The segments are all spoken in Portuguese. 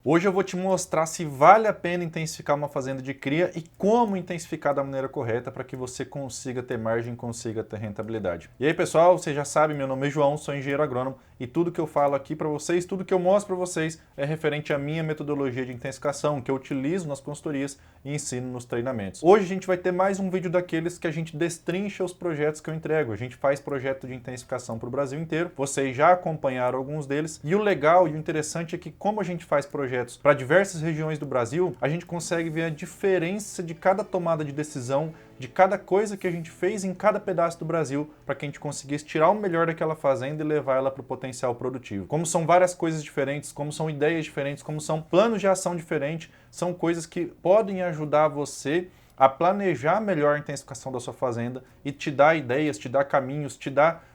Hoje eu vou te mostrar se vale a pena intensificar uma fazenda de cria e como intensificar da maneira correta para que você consiga ter margem, consiga ter rentabilidade. E aí pessoal, você já sabe, meu nome é João, sou engenheiro agrônomo e tudo que eu falo aqui para vocês, tudo que eu mostro para vocês é referente à minha metodologia de intensificação que eu utilizo nas consultorias e ensino nos treinamentos. Hoje a gente vai ter mais um vídeo daqueles que a gente destrincha os projetos que eu entrego. A gente faz projeto de intensificação para o Brasil inteiro, vocês já acompanharam alguns deles e o legal e o interessante é que como a gente faz projetos para diversas regiões do Brasil, a gente consegue ver a diferença de cada tomada de decisão, de cada coisa que a gente fez em cada pedaço do Brasil, para que a gente conseguisse tirar o melhor daquela fazenda e levar ela para o potencial produtivo. Como são várias coisas diferentes, como são ideias diferentes, como são planos de ação diferentes, são coisas que podem ajudar você a planejar melhor a intensificação da sua fazenda e te dar ideias, te dar caminhos,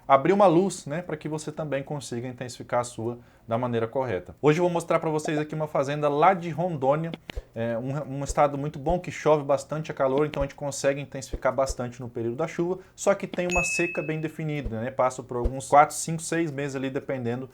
abrir uma luz, né, para que você também consiga intensificar a sua da maneira correta. Hoje eu vou mostrar para vocês aqui uma fazenda lá de Rondônia, um estado muito bom que chove bastante a calor, então a gente consegue intensificar bastante no período da chuva, só que tem uma seca bem definida, né, passa por alguns 4, 5, 6 meses ali dependendo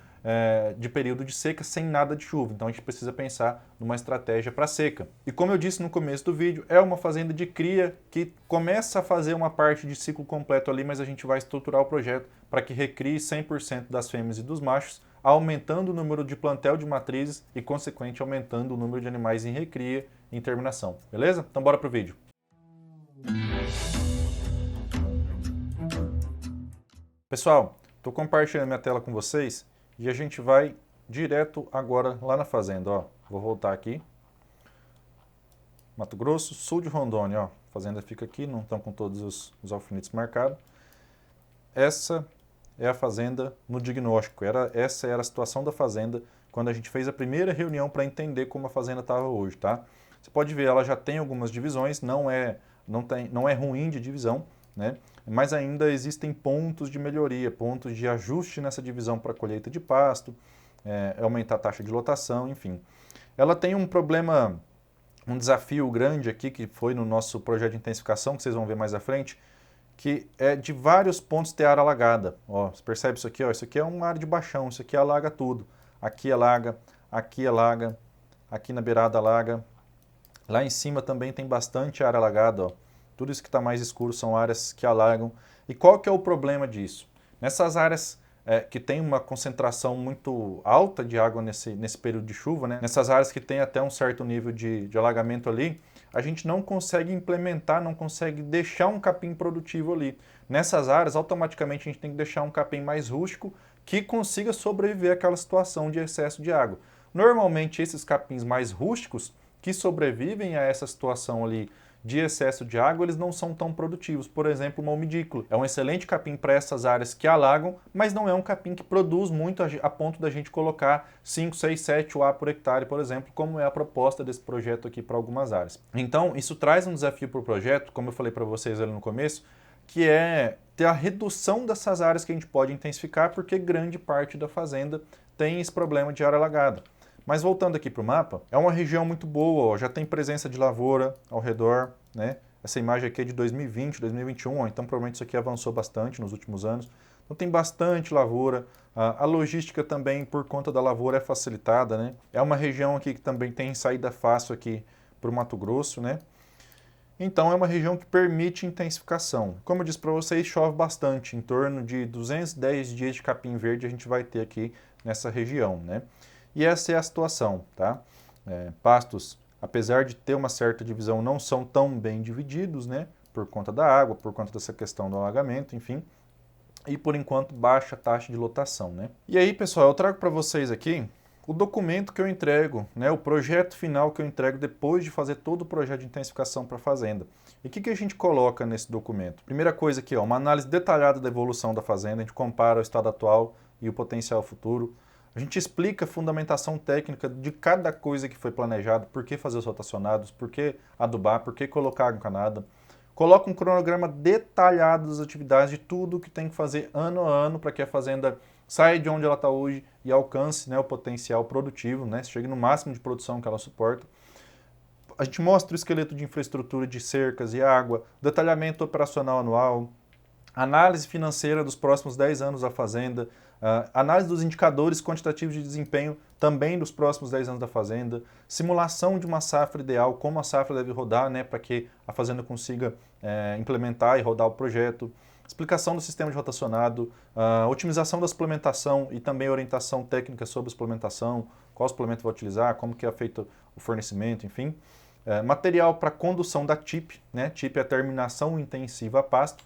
de período de seca sem nada de chuva, então a gente precisa pensar numa estratégia para seca. E como eu disse no começo do vídeo, é uma fazenda de cria que começa a fazer uma parte de ciclo completo ali, mas a gente vai estruturar o projeto para que recrie 100% das fêmeas e dos machos, aumentando o número de plantel de matrizes e, consequente, aumentando o número de animais em recria e em terminação. Beleza? Então bora pro vídeo. Pessoal, estou compartilhando minha tela com vocês e a gente vai direto agora lá na fazenda. Ó. Vou voltar aqui. Mato Grosso, sul de Rondônia. Ó. A fazenda fica aqui, não estão com todos os alfinetes marcados. Essa é a fazenda no diagnóstico. Essa era a situação da fazenda quando a gente fez a primeira reunião para entender como a fazenda estava hoje, tá? Você pode ver, ela já tem algumas divisões, não é ruim de divisão, né? Mas ainda existem pontos de melhoria, pontos de ajuste nessa divisão para colheita de pasto, aumentar a taxa de lotação, enfim. Ela tem um problema, um desafio grande aqui, que foi no nosso projeto de intensificação, que vocês vão ver mais à frente, que é de vários pontos ter área alagada. Ó, você percebe isso aqui? Ó, isso aqui é uma área de baixão, isso aqui alaga tudo. Aqui alaga, aqui na beirada alaga. Lá em cima também tem bastante área alagada. Ó. Tudo isso que está mais escuro são áreas que alagam. E qual que é o problema disso? Nessas áreas que tem uma concentração muito alta de água nesse período de chuva, né? Nessas áreas que tem até um certo nível de alagamento ali, a gente não consegue implementar, não consegue deixar um capim produtivo ali. Nessas áreas, automaticamente a gente tem que deixar um capim mais rústico que consiga sobreviver àquela situação de excesso de água. Normalmente esses capins mais rústicos que sobrevivem a essa situação ali de excesso de água, eles não são tão produtivos. Por exemplo, uma umidícola. É um excelente capim para essas áreas que alagam, mas não é um capim que produz muito a ponto da gente colocar 5, 6, 7 UA por hectare, por exemplo, como é a proposta desse projeto aqui para algumas áreas. Então, isso traz um desafio para o projeto, como eu falei para vocês ali no começo, que é ter a redução dessas áreas que a gente pode intensificar, porque grande parte da fazenda tem esse problema de área alagada. Mas voltando aqui para o mapa, é uma região muito boa, ó, já tem presença de lavoura ao redor, né? Essa imagem aqui é de 2020, 2021, ó, então provavelmente isso aqui avançou bastante nos últimos anos. Então tem bastante lavoura, a logística também por conta da lavoura é facilitada, né? É uma região aqui que também tem saída fácil aqui para o Mato Grosso, né? Então é uma região que permite intensificação. Como eu disse para vocês, chove bastante, em torno de 210 dias de capim verde a gente vai ter aqui nessa região, né? E essa é a situação, tá? Pastos, apesar de ter uma certa divisão, não são tão bem divididos, né? Por conta da água, por conta dessa questão do alagamento, enfim. E por enquanto baixa taxa de lotação, né? E aí, pessoal, eu trago para vocês aqui o documento que eu entrego, né? O projeto final que eu entrego depois de fazer todo o projeto de intensificação para a fazenda. E o que a gente coloca nesse documento? Primeira coisa aqui, ó, uma análise detalhada da evolução da fazenda, a gente compara o estado atual e o potencial futuro. A gente explica a fundamentação técnica de cada coisa que foi planejado, por que fazer os rotacionados, por que adubar, por que colocar água encanada. Coloca um cronograma detalhado das atividades, de tudo que tem que fazer ano a ano para que a fazenda saia de onde ela está hoje e alcance, né, o potencial produtivo, né, chegue no máximo de produção que ela suporta. A gente mostra o esqueleto de infraestrutura de cercas e água, detalhamento operacional anual, análise financeira dos próximos 10 anos da fazenda, Análise dos indicadores quantitativos de desempenho também dos próximos 10 anos da fazenda, simulação de uma safra ideal, como a safra deve rodar, né, para que a fazenda consiga implementar e rodar o projeto, explicação do sistema de rotacionado, otimização da suplementação e também orientação técnica sobre a suplementação, qual suplemento vai utilizar, como que é feito o fornecimento, enfim. Material para condução da TIP, né? TIP é a terminação intensiva a pasto.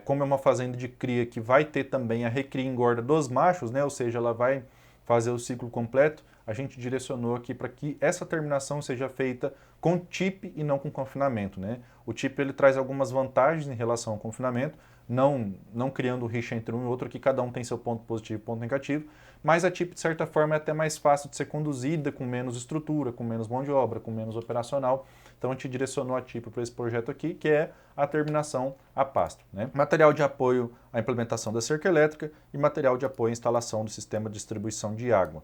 Como é uma fazenda de cria que vai ter também a recria e engorda dos machos, né? Ou seja, ela vai fazer o ciclo completo, a gente direcionou aqui para que essa terminação seja feita com TIP e não com confinamento, né? O TIP ele traz algumas vantagens em relação ao confinamento, não criando rixa entre um e outro, que cada um tem seu ponto positivo e ponto negativo, mas a TIP, de certa forma, é até mais fácil de ser conduzida, com menos estrutura, com menos mão de obra, com menos operacional. Então a gente direcionou a TIP para esse projeto aqui, que é a terminação a pasto, né? Material de apoio à implementação da cerca elétrica e material de apoio à instalação do sistema de distribuição de água.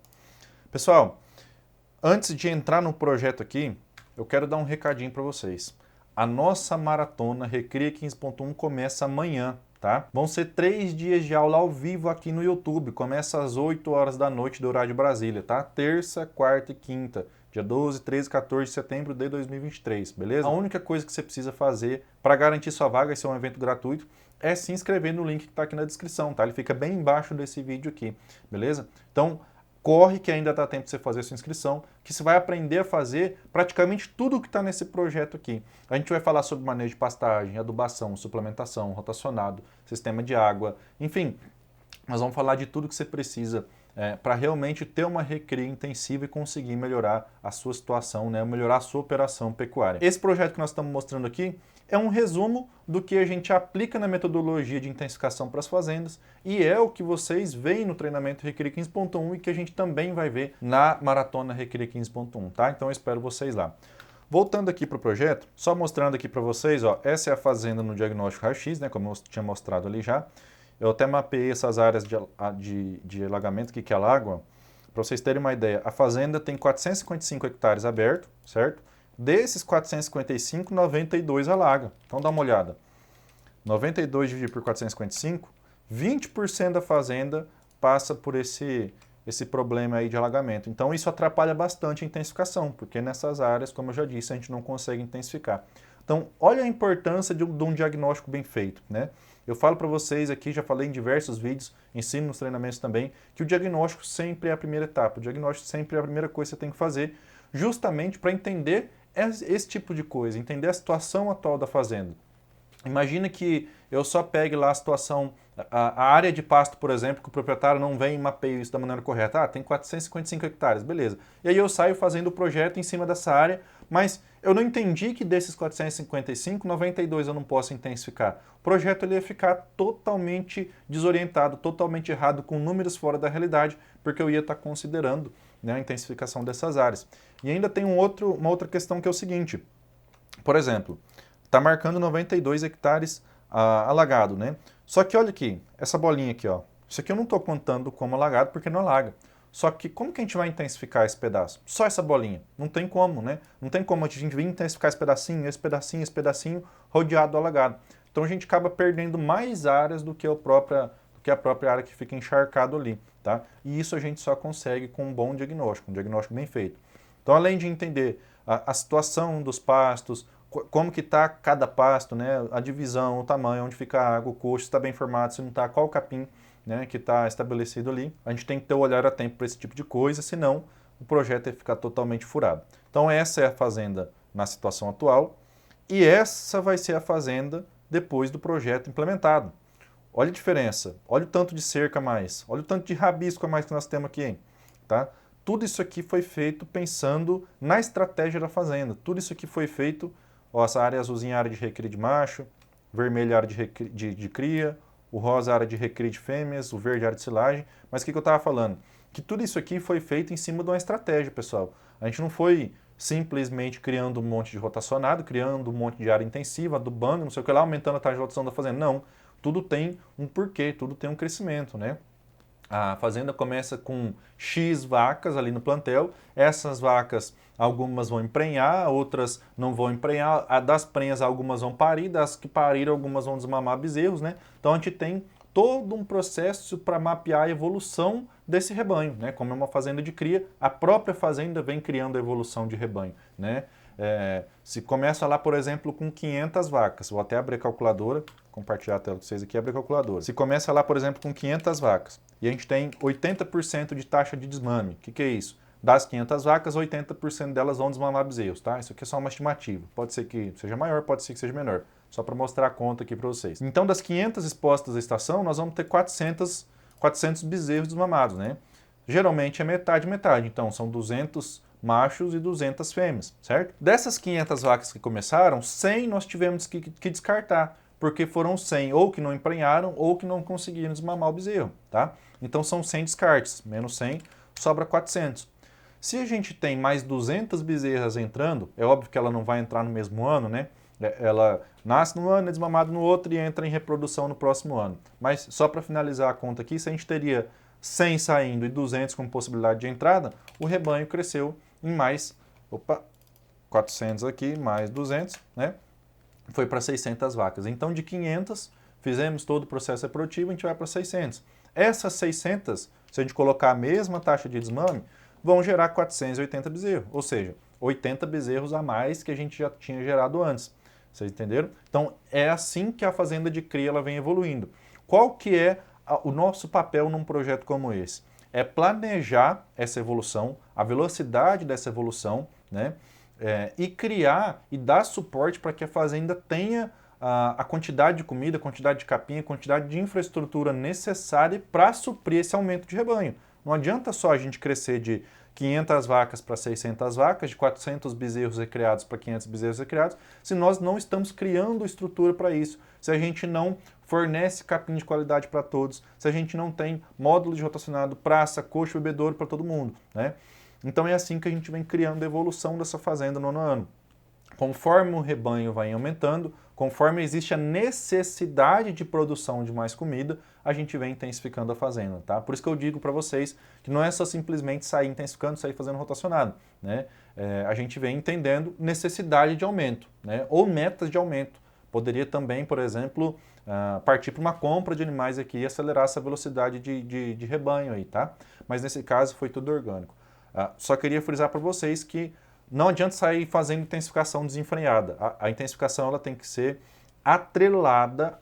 Pessoal, antes de entrar no projeto aqui, eu quero dar um recadinho para vocês. A nossa maratona Recria 15.1 começa amanhã, tá? Vão ser 3 dias de aula ao vivo aqui no YouTube. Começa às 8 horas da noite do horário de Brasília, tá? Terça, quarta e quinta, dia 12, 13 e 14 de setembro de 2023, beleza? A única coisa que você precisa fazer para garantir sua vaga, esse é um evento gratuito, é se inscrever no link que está aqui na descrição, tá? Ele fica bem embaixo desse vídeo aqui, beleza? Então, corre que ainda dá tempo de você fazer a sua inscrição, que você vai aprender a fazer praticamente tudo o que está nesse projeto aqui. A gente vai falar sobre manejo de pastagem, adubação, suplementação, rotacionado, sistema de água, enfim, nós vamos falar de tudo que você precisa para realmente ter uma recria intensiva e conseguir melhorar a sua situação, né? Melhorar a sua operação pecuária. Esse projeto que nós estamos mostrando aqui é um resumo do que a gente aplica na metodologia de intensificação para as fazendas e é o que vocês veem no treinamento Recria 15.1 e que a gente também vai ver na Maratona Recria 15.1, tá? Então eu espero vocês lá. Voltando aqui para o projeto, só mostrando aqui para vocês, ó, essa é a fazenda no diagnóstico raio-x, né, como eu tinha mostrado ali já. Eu até mapeei essas áreas de alagamento que alagam. Para vocês terem uma ideia, a fazenda tem 455 hectares abertos, certo? Desses 455, 92 alaga. Então dá uma olhada. 92 dividido por 455, 20% da fazenda passa por esse problema aí de alagamento. Então isso atrapalha bastante a intensificação, porque nessas áreas, como eu já disse, a gente não consegue intensificar. Então, olha a importância de um diagnóstico bem feito, né? Eu falo para vocês aqui, já falei em diversos vídeos, ensino nos treinamentos também, que o diagnóstico sempre é a primeira etapa. O diagnóstico sempre é a primeira coisa que você tem que fazer, justamente para entender esse tipo de coisa, entender a situação atual da fazenda. Imagina que eu só pegue lá a situação, a área de pasto, por exemplo, que o proprietário não vem e mapeia isso da maneira correta. Ah, tem 455 hectares, beleza. E aí eu saio fazendo o projeto em cima dessa área, mas eu não entendi que desses 455, 92 eu não posso intensificar. O projeto ele ia ficar totalmente desorientado, totalmente errado, com números fora da realidade, porque eu ia estar considerando, né, a intensificação dessas áreas. E ainda tem uma outra questão que é o seguinte, por exemplo, está marcando 92 hectares alagado, né? Só que olha aqui, essa bolinha aqui, ó. Isso aqui eu não estou contando como alagado porque não alaga. Só que como que a gente vai intensificar esse pedaço? Só essa bolinha. Não tem como, né? Não tem como a gente vir intensificar esse pedacinho, esse pedacinho, esse pedacinho rodeado do alagado. Então a gente acaba perdendo mais áreas do que a própria área que fica encharcado ali, tá? E isso a gente só consegue com um bom diagnóstico, um diagnóstico bem feito. Então além de entender a situação dos pastos, como que está cada pasto, né? A divisão, o tamanho, onde fica a água, o coxo, se está bem formado, se não está, qual o capim, né, que está estabelecido ali. A gente tem que ter o olhar atento para esse tipo de coisa, senão o projeto ia ficar totalmente furado. Então essa é a fazenda na situação atual e essa vai ser a fazenda depois do projeto implementado. Olha a diferença, olha o tanto de cerca a mais, olha o tanto de rabisco a mais que nós temos aqui, tá? Tudo isso aqui foi feito pensando na estratégia da fazenda, tudo isso aqui foi feito. Ó, essa área azulzinha é a área de recria de macho, vermelho é a área de cria, o rosa é a área de recria de fêmeas, o verde é a área de silagem. Mas o que eu estava falando? Que tudo isso aqui foi feito em cima de uma estratégia, pessoal. A gente não foi simplesmente criando um monte de rotacionado, criando um monte de área intensiva, adubando, não sei o que lá, aumentando a taxa de rotação da fazenda. Não, tudo tem um porquê, tudo tem um crescimento, né? A fazenda começa com X vacas ali no plantel, essas vacas, algumas vão emprenhar, outras não vão emprenhar, das prenhas algumas vão parir, das que pariram algumas vão desmamar bezerros, né? Então a gente tem todo um processo para mapear a evolução desse rebanho, né? Como é uma fazenda de cria, a própria fazenda vem criando a evolução de rebanho, né? Se começa lá, por exemplo, com 500 vacas, vou até abrir a calculadora, compartilhar a tela com vocês aqui, abrir a calculadora. Se começa lá, por exemplo, com 500 vacas e a gente tem 80% de taxa de desmame, o que é isso? Das 500 vacas, 80% delas vão desmamar bezerros, tá? Isso aqui é só uma estimativa. Pode ser que seja maior, pode ser que seja menor. Só para mostrar a conta aqui para vocês. Então, das 500 expostas à estação, nós vamos ter 400 bezerros desmamados, né? Geralmente é metade, metade. Então, são 200 machos e 200 fêmeas, certo? Dessas 500 vacas que começaram, 100 nós tivemos que descartar, porque foram 100 ou que não emprenharam ou que não conseguiram desmamar o bezerro, tá? Então, são 100 descartes, menos 100, sobra 400. Se a gente tem mais 200 bezerras entrando, é óbvio que ela não vai entrar no mesmo ano, né? Ela nasce no ano, é desmamada no outro e entra em reprodução no próximo ano. Mas só para finalizar a conta aqui, se a gente teria 100 saindo e 200 como possibilidade de entrada, o rebanho cresceu em mais, 400 aqui, mais 200, né? Foi para 600 vacas. Então, de 500, fizemos todo o processo reprodutivo, a gente vai para 600. Essas 600, se a gente colocar a mesma taxa de desmame, vão gerar 480 bezerros, ou seja, 80 bezerros a mais que a gente já tinha gerado antes. Vocês entenderam? Então, é assim que a fazenda de cria ela vem evoluindo. Qual que é o nosso papel num projeto como esse? É planejar essa evolução, a velocidade dessa evolução, né? E criar e dar suporte para que a fazenda tenha a quantidade de comida, a quantidade de capim, a quantidade de infraestrutura necessária para suprir esse aumento de rebanho. Não adianta só a gente crescer de 500 vacas para 600 vacas, de 400 bezerros recriados para 500 bezerros recriados, se nós não estamos criando estrutura para isso, se a gente não fornece capim de qualidade para todos, se a gente não tem módulo de rotacionado, praça, coxo, bebedouro para todo mundo, né? Então é assim que a gente vem criando a evolução dessa fazenda no ano a ano. Conforme o rebanho vai aumentando, conforme existe a necessidade de produção de mais comida, a gente vem intensificando a fazenda, tá? Por isso que eu digo para vocês que não é só simplesmente sair intensificando, sair fazendo rotacionado, né? A gente vem entendendo necessidade de aumento, né? Ou metas de aumento. Poderia também, por exemplo, partir para uma compra de animais aqui e acelerar essa velocidade de rebanho aí, tá? Mas nesse caso foi tudo orgânico. Só queria frisar para vocês que não adianta sair fazendo intensificação desenfreada. A intensificação ela tem que ser atrelada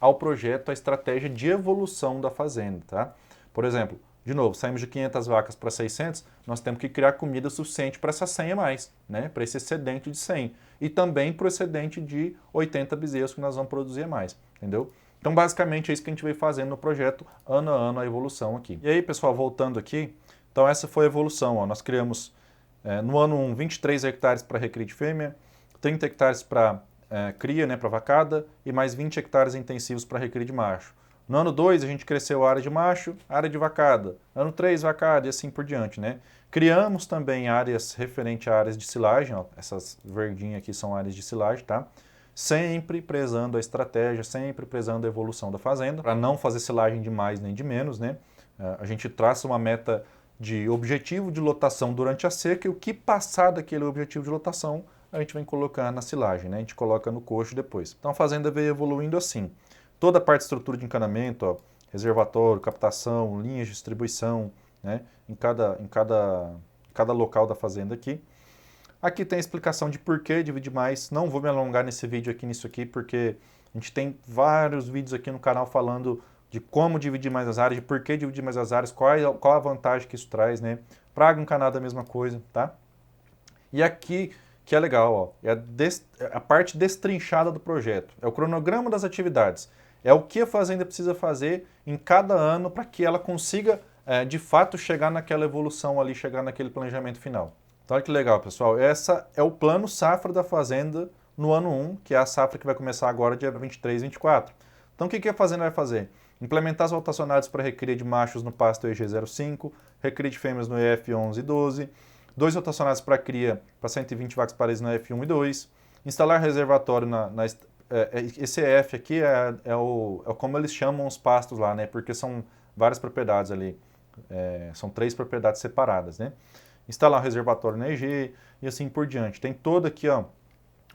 ao projeto, à estratégia de evolução da fazenda, tá? Por exemplo, de novo, saímos de 500 vacas para 600, nós temos que criar comida suficiente para essa 100 a mais, né? Para esse excedente de 100. E também para o excedente de 80 bezerros que nós vamos produzir a mais, entendeu? Então, basicamente, é isso que a gente vem fazendo no projeto, ano a ano, a evolução aqui. E aí, pessoal, voltando aqui, então essa foi a evolução, ó. Nós criamos no ano 1, 23 hectares para recria de fêmea, 30 hectares para cria, né, para vacada, e mais 20 hectares intensivos para recria de macho. No ano 2, a gente cresceu a área de macho, área de vacada. Ano 3, vacada e assim por diante, né? Criamos também áreas referentes a áreas de silagem, ó, essas verdinhas aqui são áreas de silagem, tá? Sempre prezando a estratégia, sempre prezando a evolução da fazenda, para não fazer silagem de mais nem de menos, né? A gente traça uma meta de objetivo de lotação durante a seca e o que passar daquele objetivo de lotação a gente vem colocando na silagem, né? A gente coloca no coxo depois. Então a fazenda veio evoluindo assim. Toda a parte de estrutura de encanamento, ó, reservatório, captação, linhas de distribuição, né? Em cada local da fazenda aqui. Aqui tem a explicação de por que dividir mais. Não vou me alongar nesse vídeo aqui, nisso aqui, porque a gente tem vários vídeos aqui no canal falando de como dividir mais as áreas, de por que dividir mais as áreas, qual a vantagem que isso traz, né? Praga encanada a mesma coisa, tá? E aqui, que é legal, ó, é a parte destrinchada do projeto. É o cronograma das atividades. É o que a fazenda precisa fazer em cada ano para que ela consiga, de fato, chegar naquela evolução ali, chegar naquele planejamento final. Então, olha que legal, pessoal. Essa é o plano safra da fazenda no ano 1, que é a safra que vai começar agora, dia 23, 24. Então, o que a fazenda vai fazer? Implementar as rotacionadas para recria de machos no pasto EG05, recria de fêmeas no EF11 e 12, 2 rotacionados para cria para 120 vacas pares na F1 e 2, instalar reservatório esse EF aqui é como eles chamam os pastos lá, né? Porque são várias propriedades ali, são 3 propriedades separadas, né? Instalar um reservatório na EG e assim por diante. Tem todo aqui, ó,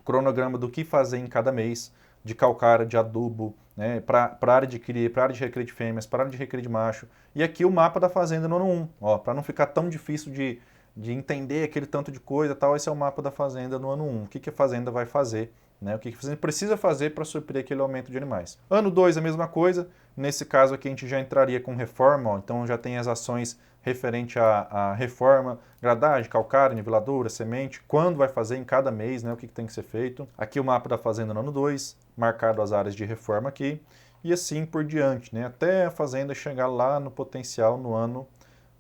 cronograma do que fazer em cada mês. de calcário, de adubo, né, para a área de cria, para a área de recria de fêmeas, para a área de recria de macho. E aqui o mapa da fazenda no ano 1, para não ficar tão difícil de entender aquele tanto de coisa, tal, esse é o mapa da fazenda no ano 1. O que a fazenda vai fazer, né? O que a fazenda precisa fazer para suprir aquele aumento de animais. Ano 2, a mesma coisa. Nesse caso aqui a gente já entraria com reforma, então já tem as ações referente à reforma, gradagem, calcário, niveladora, semente, quando vai fazer em cada mês, né? O que tem que ser feito. Aqui o mapa da fazenda no ano 2, marcado as áreas de reforma aqui, e assim por diante, né? Até a fazenda chegar lá no potencial no ano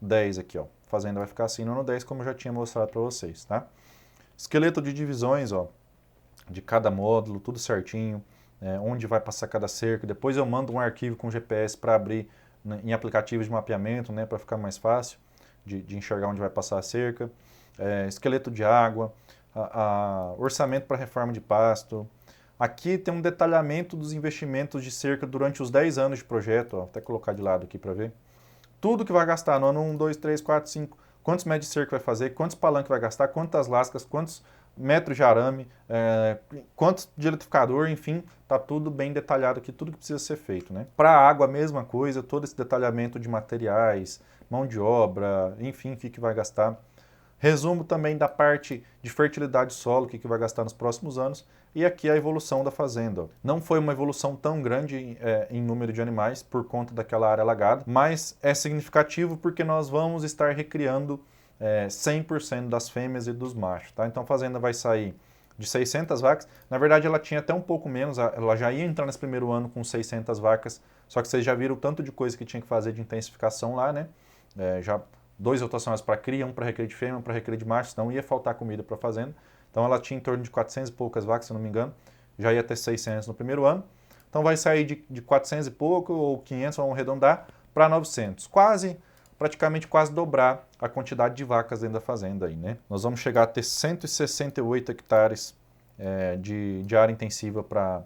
10 aqui, ó. A fazenda vai ficar assim no ano 10, como eu já tinha mostrado para vocês, tá? Esqueleto de divisões, ó, de cada módulo, tudo certinho, onde vai passar cada cerca. Depois eu mando um arquivo com GPS para abrir, né, em aplicativos de mapeamento, né, para ficar mais fácil de enxergar onde vai passar a cerca. Esqueleto de água, orçamento para reforma de pasto. Aqui tem um detalhamento dos investimentos de cerca durante os 10 anos de projeto, ó, vou até colocar de lado aqui para ver. Tudo que vai gastar no ano 1, 2, 3, 4, 5, quantos metros de cerca vai fazer, quantos palanques vai gastar, quantas lascas, quantos metros de arame, quantos de eletrificador, enfim, tá tudo bem detalhado aqui, tudo que precisa ser feito, né? Para a água, a mesma coisa, todo esse detalhamento de materiais, mão de obra, enfim, o que vai gastar. Resumo também da parte de fertilidade do solo, o que vai gastar nos próximos anos. E aqui a evolução da fazenda. Não foi uma evolução tão grande em número de animais por conta daquela área alagada, mas é significativo porque nós vamos estar recriando 100% das fêmeas e dos machos. Tá? Então a fazenda vai sair de 600 vacas. Na verdade ela tinha até um pouco menos, ela já ia entrar nesse primeiro ano com 600 vacas, só que vocês já viram o tanto de coisa que tinha que fazer de intensificação lá, né? Já 2 rotacionais para cria, um para recria de fêmea, um para recria de macho, então ia faltar comida para a fazenda. Então ela tinha em torno de 400 e poucas vacas, se não me engano, já ia ter 600 no primeiro ano. Então vai sair de 400 e pouco ou 500, vamos arredondar, para 900. Praticamente quase dobrar a quantidade de vacas dentro da fazenda aí, né? Nós vamos chegar a ter 168 hectares de área intensiva para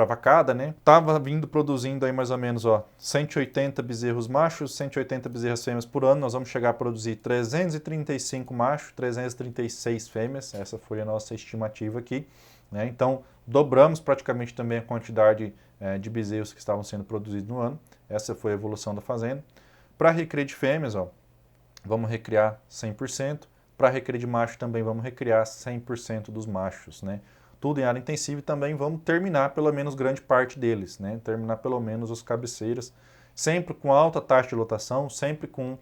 vacada, né? Tava vindo produzindo aí mais ou menos, ó, 180 bezerros machos, 180 bezerras fêmeas por ano. Nós vamos chegar a produzir 335 machos, 336 fêmeas. Essa foi a nossa estimativa aqui, né? Então, dobramos praticamente também a quantidade de bezerros que estavam sendo produzidos no ano. Essa foi a evolução da fazenda. Para recria de fêmeas, ó, vamos recriar 100%. Para recria de macho também vamos recriar 100% dos machos, né? Tudo em área intensiva e também vamos terminar pelo menos grande parte deles, né? Terminar pelo menos os cabeceiras, sempre com alta taxa de lotação, sempre com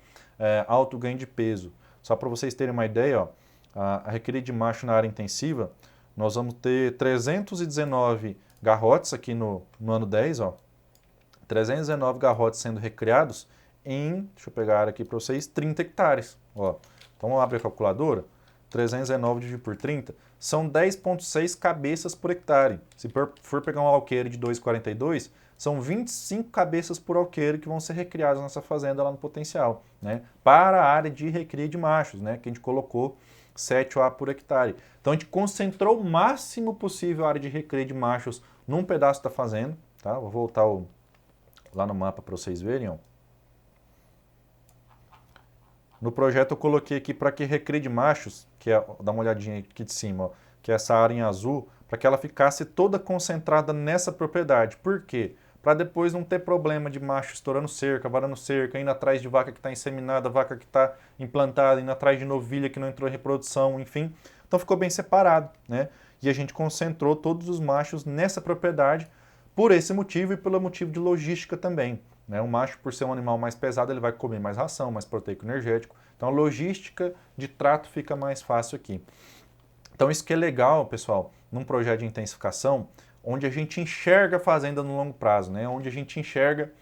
alto ganho de peso. Só para vocês terem uma ideia, ó, a recria de macho na área intensiva, nós vamos ter 319 garrotes aqui no ano 10, ó, 319 garrotes sendo recriados em, deixa eu pegar a área aqui para vocês, 30 hectares. Ó. Então vamos abrir a calculadora, 319 dividido por 30, são 10,6 cabeças por hectare. Se for pegar um alqueire de 2,42, são 25 cabeças por alqueire que vão ser recriadas nessa fazenda lá no potencial, né? Para a área de recria de machos, né? Que a gente colocou 7 OA por hectare. Então a gente concentrou o máximo possível a área de recria de machos num pedaço da fazenda, tá? Vou voltar lá no mapa para vocês verem, ó. No projeto eu coloquei aqui para que recria de machos, que é, dá uma olhadinha aqui de cima, ó, que é essa área em azul, para que ela ficasse toda concentrada nessa propriedade. Por quê? Para depois não ter problema de macho estourando cerca, varando cerca, indo atrás de vaca que está inseminada, vaca que está implantada, indo atrás de novilha que não entrou em reprodução, enfim. Então ficou bem separado, né? E a gente concentrou todos os machos nessa propriedade por esse motivo e pelo motivo de logística também. O macho, por ser um animal mais pesado, ele vai comer mais ração, mais proteico energético. Então a logística de trato fica mais fácil aqui. Então isso que é legal, pessoal, num projeto de intensificação, onde a gente enxerga a fazenda no longo prazo, né? Onde a gente enxerga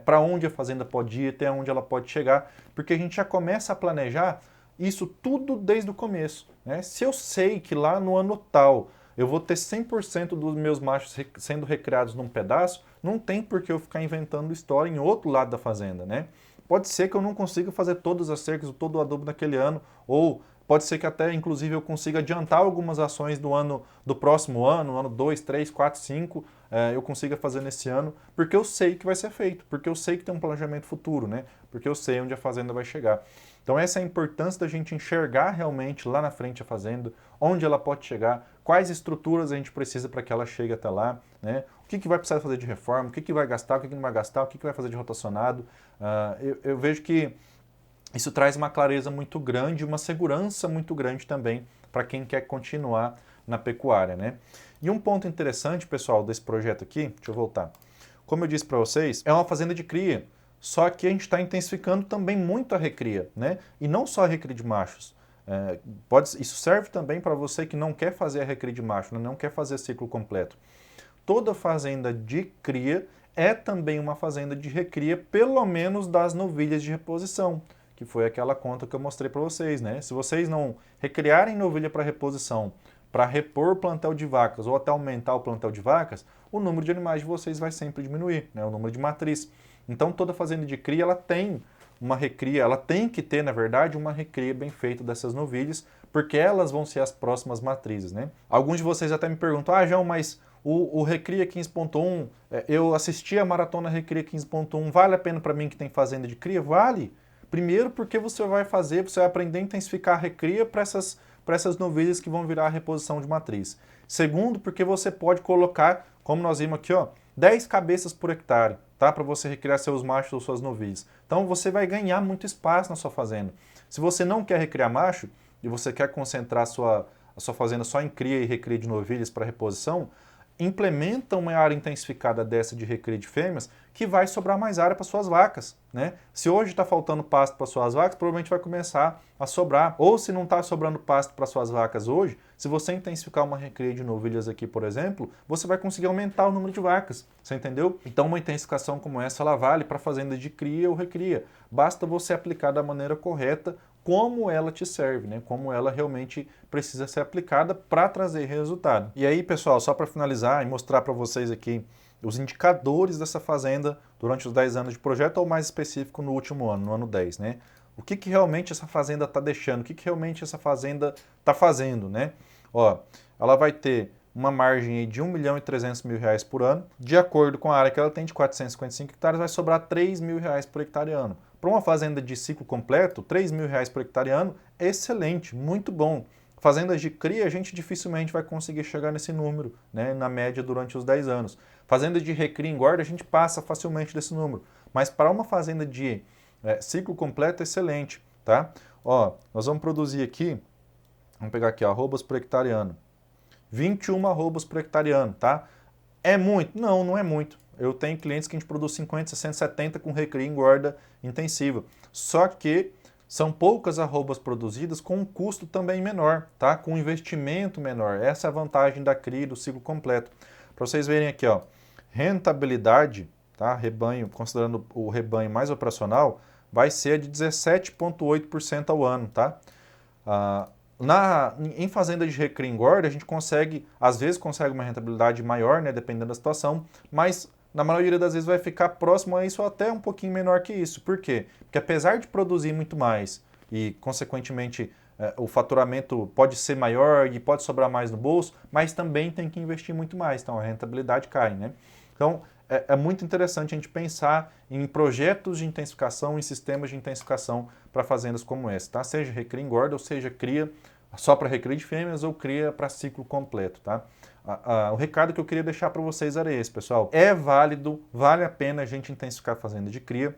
para onde a fazenda pode ir, até onde ela pode chegar, porque a gente já começa a planejar isso tudo desde o começo, né? Se eu sei que lá no ano tal eu vou ter 100% dos meus machos sendo recriados num pedaço, não tem por que eu ficar inventando história em outro lado da fazenda, né? Pode ser que eu não consiga fazer todas as cercas, todo o adubo naquele ano, ou pode ser que até, inclusive, eu consiga adiantar algumas ações do próximo ano, ano 2, 3, 4, 5, eu consiga fazer nesse ano, porque eu sei que vai ser feito, porque eu sei que tem um planejamento futuro, né? Porque eu sei onde a fazenda vai chegar. Então essa é a importância da gente enxergar realmente lá na frente a fazenda, onde ela pode chegar, quais estruturas a gente precisa para que ela chegue até lá, né? O que vai precisar fazer de reforma, o que vai gastar, o que não vai gastar, o que vai fazer de rotacionado. Eu vejo que isso traz uma clareza muito grande, uma segurança muito grande também para quem quer continuar na pecuária, né? E um ponto interessante, pessoal, desse projeto aqui, deixa eu voltar. Como eu disse para vocês, é uma fazenda de cria, só que a gente está intensificando também muito a recria, né? E não só a recria de machos. Isso serve também para você que não quer fazer a recria de macho, né? Não quer fazer ciclo completo. Toda fazenda de cria é também uma fazenda de recria, pelo menos das novilhas de reposição, que foi aquela conta que eu mostrei para vocês, né? Se vocês não recriarem novilha para reposição, para repor o plantel de vacas ou até aumentar o plantel de vacas, o número de animais de vocês vai sempre diminuir, né? O número de matriz. Então toda fazenda de cria, ela tem uma recria, ela tem que ter, na verdade, uma recria bem feita dessas novilhas, porque elas vão ser as próximas matrizes, né? Alguns de vocês até me perguntam, João, mas o Recria 15.1, eu assisti a Maratona Recria 15.1, vale a pena para mim que tem fazenda de cria? Vale! Primeiro porque você vai aprender a intensificar a recria para essas novilhas que vão virar a reposição de matriz. Segundo, porque você pode colocar, como nós vimos aqui, 10 cabeças por hectare, tá? Para você recriar seus machos ou suas novilhas. Então você vai ganhar muito espaço na sua fazenda. Se você não quer recriar macho e você quer concentrar a sua fazenda só em cria e recria de novilhas para reposição, implementa uma área intensificada dessa de recria de fêmeas que vai sobrar mais área para suas vacas, né? Se hoje está faltando pasto para suas vacas, provavelmente vai começar a sobrar. Ou se não está sobrando pasto para suas vacas hoje, se você intensificar uma recria de novilhas aqui, por exemplo, você vai conseguir aumentar o número de vacas, você entendeu? Então uma intensificação como essa, ela vale para fazenda de cria ou recria. Basta você aplicar da maneira correta, como ela te serve, né? Como ela realmente precisa ser aplicada para trazer resultado. E aí, pessoal, só para finalizar e mostrar para vocês aqui os indicadores dessa fazenda durante os 10 anos de projeto, ou mais específico no último ano, no ano 10, né? O que realmente essa fazenda está deixando, o que realmente essa fazenda está fazendo, né? Ó, ela vai ter uma margem aí de R$1.300.000 por ano. De acordo com a área que ela tem, de 455 hectares, vai sobrar R$3.000 por hectare ano. Para uma fazenda de ciclo completo, R$3.000 por hectare ano é excelente, muito bom. Fazendas de cria, a gente dificilmente vai conseguir chegar nesse número, né, na média durante os 10 anos. Fazendas de recria e engorda, a gente passa facilmente desse número. Mas para uma fazenda de ciclo completo, é excelente, tá? Ó, nós vamos produzir aqui, vamos pegar aqui, arrobas por hectare ano. 21 arrobas por hectare ano, tá? É muito? Não, não é muito. Eu tenho clientes que a gente produz 50, 60, 70 com recria e engorda intensiva. Só que são poucas arrobas produzidas com um custo também menor, tá? Com um investimento menor. Essa é a vantagem da cria e do ciclo completo. Para vocês verem aqui, ó, rentabilidade, tá? Rebanho, considerando o rebanho mais operacional, vai ser de 17,8% ao ano, tá? Em fazenda de recria e engorda, a gente consegue, às vezes consegue uma rentabilidade maior, né, dependendo da situação, mas na maioria das vezes vai ficar próximo a isso ou até um pouquinho menor que isso. Por quê? Porque apesar de produzir muito mais e, consequentemente, o faturamento pode ser maior e pode sobrar mais no bolso, mas também tem que investir muito mais, então a rentabilidade cai, né? Então, é muito interessante a gente pensar em projetos de intensificação, em sistemas de intensificação para fazendas como essa, tá? Seja recria e engorda, ou seja, cria só para recria de fêmeas ou cria para ciclo completo, tá? O recado que eu queria deixar para vocês era esse, pessoal. É válido, vale a pena a gente intensificar a fazenda de cria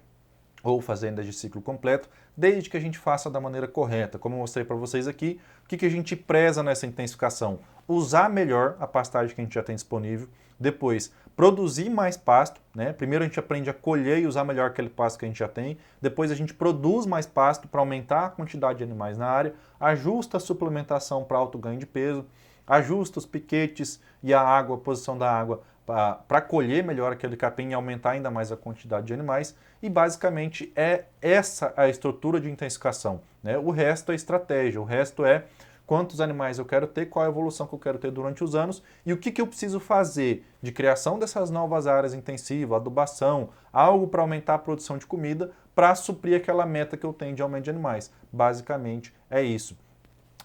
ou fazenda de ciclo completo, desde que a gente faça da maneira correta. Como eu mostrei para vocês aqui, o que a gente preza nessa intensificação? Usar melhor a pastagem que a gente já tem disponível, depois produzir mais pasto, né? Primeiro a gente aprende a colher e usar melhor aquele pasto que a gente já tem, depois a gente produz mais pasto para aumentar a quantidade de animais na área, ajusta a suplementação para alto ganho de peso, ajusta os piquetes e a água, a posição da água para colher melhor aquele capim e aumentar ainda mais a quantidade de animais. E basicamente é essa a estrutura de intensificação, né? O resto é estratégia, o resto é quantos animais eu quero ter, qual a evolução que eu quero ter durante os anos e o que eu preciso fazer de criação dessas novas áreas intensivas, adubação, algo para aumentar a produção de comida para suprir aquela meta que eu tenho de aumento de animais. Basicamente é isso.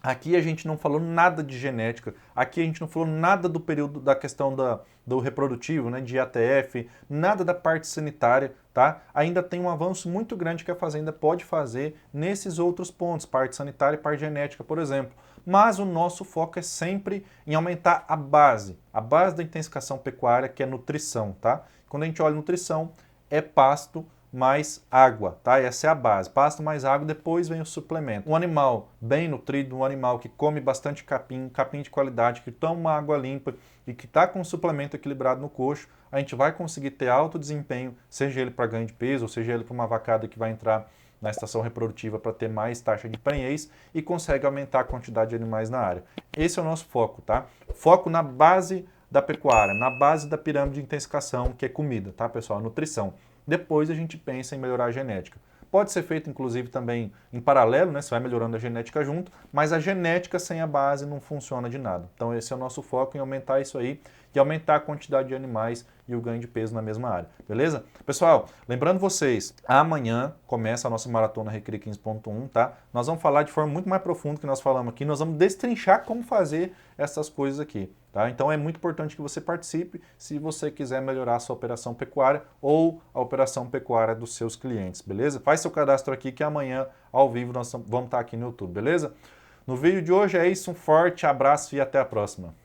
Aqui a gente não falou nada de genética, aqui a gente não falou nada do período da questão do reprodutivo, né, de ATF, nada da parte sanitária, tá? Ainda tem um avanço muito grande que a fazenda pode fazer nesses outros pontos, parte sanitária e parte genética, por exemplo. Mas o nosso foco é sempre em aumentar a base da intensificação pecuária, que é nutrição, tá? Quando a gente olha nutrição, é pasto mais água, tá? Essa é a base. Pasto mais água, depois vem o suplemento. Um animal bem nutrido, um animal que come bastante capim, capim de qualidade, que toma água limpa e que está com um suplemento equilibrado no coxo, a gente vai conseguir ter alto desempenho, seja ele para ganho de peso, ou seja ele para uma vacada que vai entrar na estação reprodutiva para ter mais taxa de prenhez e consegue aumentar a quantidade de animais na área. Esse é o nosso foco, tá? Foco na base da pecuária, na base da pirâmide de intensificação, que é comida, tá, pessoal? Nutrição. Depois a gente pensa em melhorar a genética. Pode ser feito, inclusive, também em paralelo, né? Você vai melhorando a genética junto, mas a genética sem a base não funciona de nada. Então esse é o nosso foco, em aumentar isso aí e aumentar a quantidade de animais e o ganho de peso na mesma área, beleza? Pessoal, lembrando vocês, amanhã começa a nossa maratona Recria 15.1, tá? Nós vamos falar de forma muito mais profunda que nós falamos aqui, nós vamos destrinchar como fazer essas coisas aqui, tá? Então é muito importante que você participe se você quiser melhorar a sua operação pecuária ou a operação pecuária dos seus clientes, beleza? Faz seu cadastro aqui que amanhã, ao vivo, nós vamos estar aqui no YouTube, beleza? No vídeo de hoje é isso, um forte abraço e até a próxima.